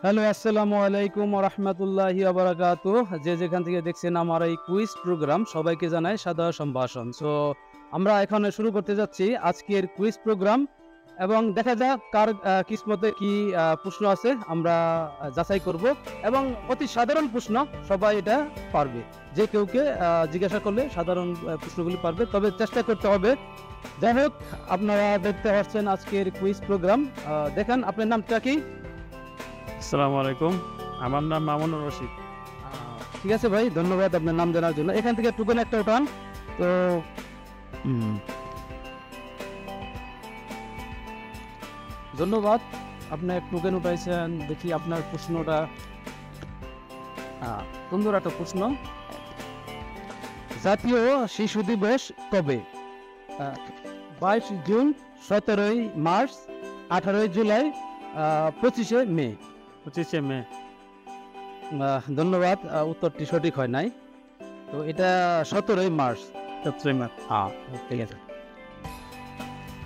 Hello, আসসালামু আলাইকুম ওয়া রাহমাতুল্লাহি ওয়া বারাকাতুহু। যে যেখান থেকে দেখছেন আমার এই কুইজ প্রোগ্রাম, সবাইকে জানাই সাদর সম্ভাষণ। সো আমরা এখানে শুরু করতে যাচ্ছি আজকের কুইজ প্রোগ্রাম, এবং দেখা যাক কার কিসমতে কি প্রশ্ন আছে আমরা যাচাই করব। এবং অতি সাধারণ প্রশ্ন, সবাই এটা পারবে। যে কেউকে জিজ্ঞাসা করলে সাধারণ প্রশ্নগুলি পারবে, তবে চেষ্টা করতে হবে। যাই হোক, আপনারা দেখতে পাচ্ছেন আজকের কুইজ প্রোগ্রাম। দেখেন, আপনার নামটা কি? আসসালামু আলাইকুম, আমার নাম মামুনুর রশিদ। ঠিক আছে ভাই, ধন্যবাদ আপনার নাম জানার জন্য। এখান থেকে টোকেন একটা উঠান তো। ধন্যবাদ, আপনার টোকেন উঠাইছেন। দেখি আপনার প্রশ্নটা। সুন্দর একটা প্রশ্ন। জাতীয় শিশু দিবস কবে? 22 জুন, 17 মার্চ, 18 জুলাই, 25 মে। 25 মে। ধন্যবাদ, উত্তরটি সঠিক হয় নাই। তো এটা 17 মার্চ। 17 মার্চ। ঠিক আছে,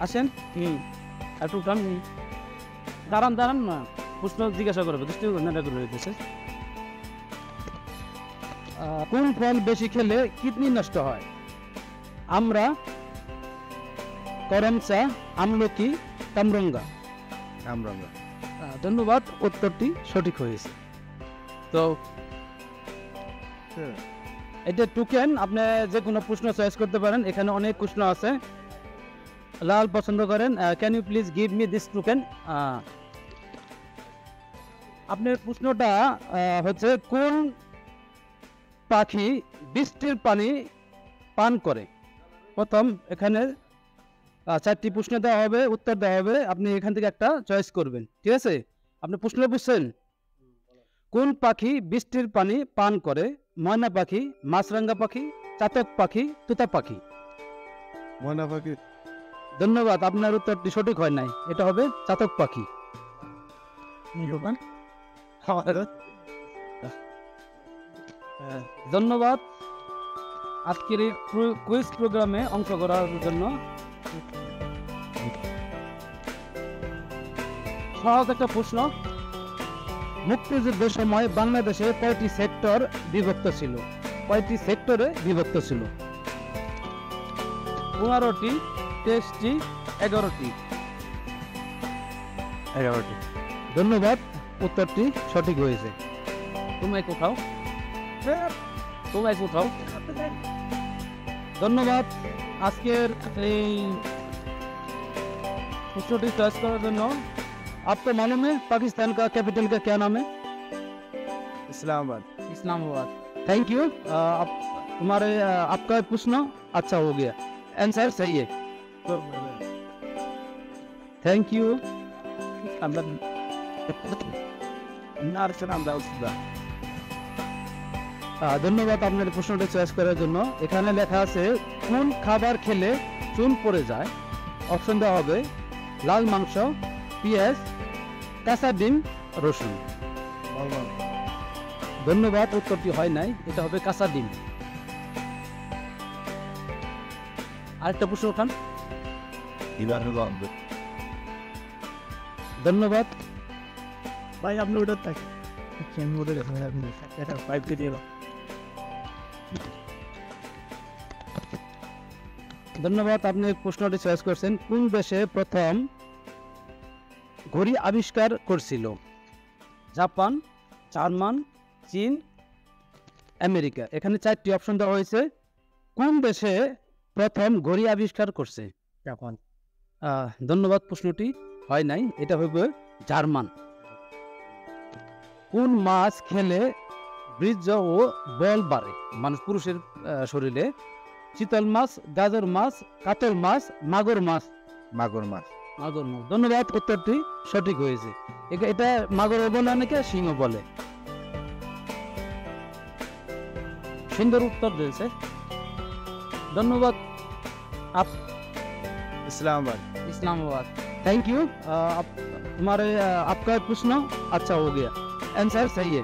আসেন। একটু দাঁড়ান দাঁড়ান না, প্রশ্ন জিজ্ঞাসা করবে। কোন ফল বেশি খেলে কিডনি নষ্ট হয়? আমরা, করমচা, আমলকি, কামরাঙ্গা। কামরাঙ্গা। ধন্যবাদ, উত্তরটি সঠিক হয়েছে। তো এটা টোকেন, আপনি যে কোনো প্রশ্ন চয়েস করতে পারেন। এখানে অনেক প্রশ্ন আছে। লাল পছন্দ করেন। Can you please give me this token? আপনার প্রশ্নটা হচ্ছে, কোন পাখি বৃষ্টির পানি পান করে? প্রথম, এখানে 4টি প্রশ্ন দেওয়া হবে, উত্তর দেওয়া হবে। আপনি এখান থেকে একটা চয়েস করবেন, ঠিক আছে? আপনি প্রশ্ন বুঝছেন? কোন পাখি বৃষ্টির পানি পান করে? ময়না পাখি, মাছরাঙ্গা পাখি, চাতক পাখি, তোতা পাখি। ময়না পাখি। ধন্যবাদ, আপনার উত্তরটি সঠিক হয় নাই। এটা হবে চাতক পাখি। ধন্যবাদ আজকের এই কুইজ প্রোগ্রামে অংশ করার জন্য। সহজ একটা প্রশ্ন। মুক্তিযুদ্ধের সময় বাংলাদেশে কয়টি সেক্টর বিভক্ত ছিল? কয়টি সেক্টরে বিভক্ত ছিল? 15টি, 23টি, 11টি। 11টি। ধন্যবাদ, উত্তরটি সঠিক হয়েছে। তোমায় কোথাও ধন্যবাদ আজকের এই প্রশ্নটি চয়েস করার জন্য। आपको मालूम है पाकिस्तान का कैपिटल का क्या नाम है? इस्लामाबाद। इस्लामाबाद। Thank you. तुम्हारे आपका प्रश्न अच्छा हो गया, आंसर सही है। Thank you. ধন্যবাদ আপনার প্রশ্নটি চয়েস করার জন্য। এখানে লেখা আছে, কোন খাবার খেলে চুন পড়ে যায়? অপশন দেওয়া হবে লাল মাংস, পেঁয়াজ, কাঁচা ডিম, রসুন। ধন্যবাদ, উত্তরটি হয় নাই। এটা হবে কাঁচা ডিম। আরেকটা প্রশ্ন উঠান। ধন্যবাদ ভাই, আপনি ওটা থাকি আমি ওটা পাইপ দিয়ে ধন্যবাদ, আপনি প্রশ্নটি চয়েস করছেন। কোন দেশে প্রথম ঘড়ি আবিষ্কার করছিল? জাপান, জার্মান, চীন, আমেরিকা। এখানে 4টি অপশন দেওয়া হয়েছে। কোন দেশে প্রথম ঘড়ি আবিষ্কার করছে? জাপান। ধন্যবাদ, প্রশ্নটি হয় নাই। এটা হবে জার্মান। কোন মাছ খেলে বীর্য ও বল বাড়ে মানুষ পুরুষের শরীরে? চিতল মাছ, গাজর মাছ, কাতল মাছ, মাগুর মাছ। মাগুর মাছ। মাগুর মাছ। ধন্যবাদ, উত্তরটি সঠিক হয়েছে। এটা মাগুর বলে, অনেকে সিংহ বলে। সুন্দর উত্তর দিয়েছে, ধন্যবাদ। इस्लामाबाद। इस्लामाबाद। Thank you. तुम्हारे आपका प्रश्न अच्छा हो गया, आंसर सही है।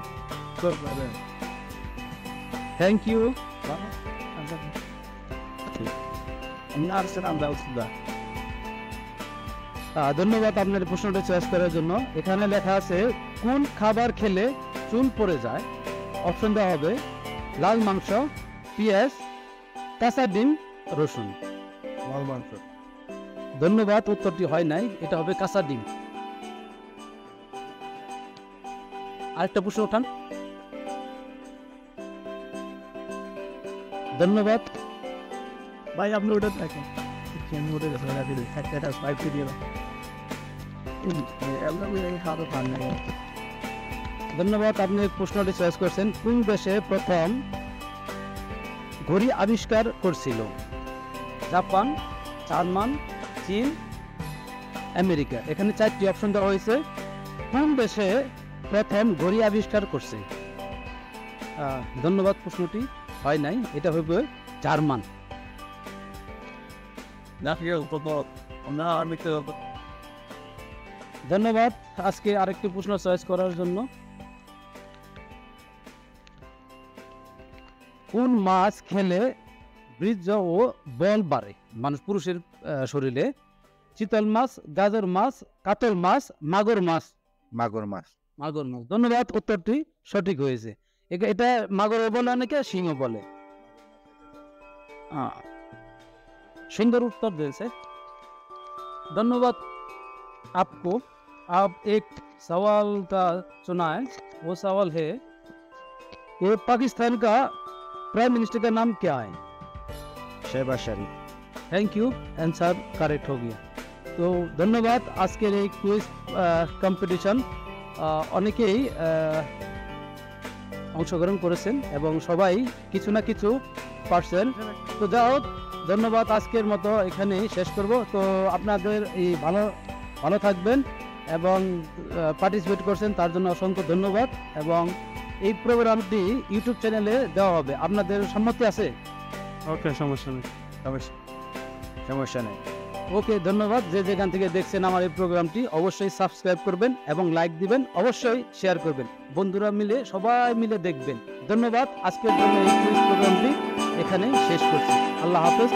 Thank you. ধন্যবাদ আপনার প্রশ্নটা চয়েস করার জন্য। এখানে লেখা আছে কোন খাবার খেলে চুল পড়ে যায়। অপশন দেওয়া হবে লাল মাংস, পেঁয়াজ, কাঁচা ডিম, রসুন। লাল মাংস। ধন্যবাদ, উত্তরটি হয় নাই, এটা হবে কাঁচা ডিম। আরেকটা প্রশ্ন ওঠান। ধন্যবাদ। ভাই আপনি ওটা দেখেন আমি ওটা দেখে রাখি দিই একটা স্পাইপ দিয়ে দাও খাওয়া পান না ধন্যবাদ, আপনি প্রশ্নটি চয়েস করছেন কোন দেশে প্রথম ঘড়ি আবিষ্কার করছিল। জাপান, জার্মান, চীন, আমেরিকা। এখানে 4টি অপশন দেওয়া হয়েছে। কোন দেশে প্রথম ঘড়ি আবিষ্কার করছে? ধন্যবাদ, প্রশ্নটি হয় নাই, এটা হবে জার্মান। ধন্যবাদ আজকে আরেকটি প্রশ্ন চয়েস করার জন্য। কোন মাছ খেলে বীর্য ও বল বাড়ে? মানুষ পুরুষের শরীরে। চিতল মাছ, গাজর মাছ, কাতল মাছ, মাগুর মাছ। মাগুর মাছ। মাগুর মাছ। ধন্যবাদ, উত্তরটি সঠিক হয়েছে। এটা মাগুর বলে, অনেকে সিংহ বলে। সুন্দর उत्तर दिए। धन्यवाद आपको। आप एक सवाल का चुना है, वो सवाल है कि पाकिस्तान का प्राइम मिनिस्टर का नाम क्या है? शहबाज शरीफ। थैंक यू, आंसर करेक्ट हो गया। तो धन्यवाद। আজকের এই কুইজ কম্পিটিশন অনেকেই অংশগ্রহণ করেছেন এবং সবাই কিছু না কিছু পারছেন। তো যাই হোক, ধন্যবাদ। আজকের মতো এখানেই শেষ করব। তো আপনাদের এই ভালো থাকবেন এবং পার্টিসিপেট করছেন তার জন্য অসংখ্য ধন্যবাদ। এবং এই প্রোগ্রামটি ইউটিউব চ্যানেলে দেওয়া হবে। আপনাদের সম্মতি আছে? ওকে, সমস্যা নেই। সমস্যা নেই। ওকে, ধন্যবাদ। যে যেখান থেকে দেখছেন আমার এই প্রোগ্রামটি অবশ্যই সাবস্ক্রাইব করবেন এবং লাইক দিবেন, অবশ্যই শেয়ার করবেন। বন্ধুরা মিলে সবাই মিলে দেখবেন। ধন্যবাদ। আজকের জন্য এই কুইজ প্রোগ্রামটি এখানেই শেষ করছি। আল্লাহ হাফেজ।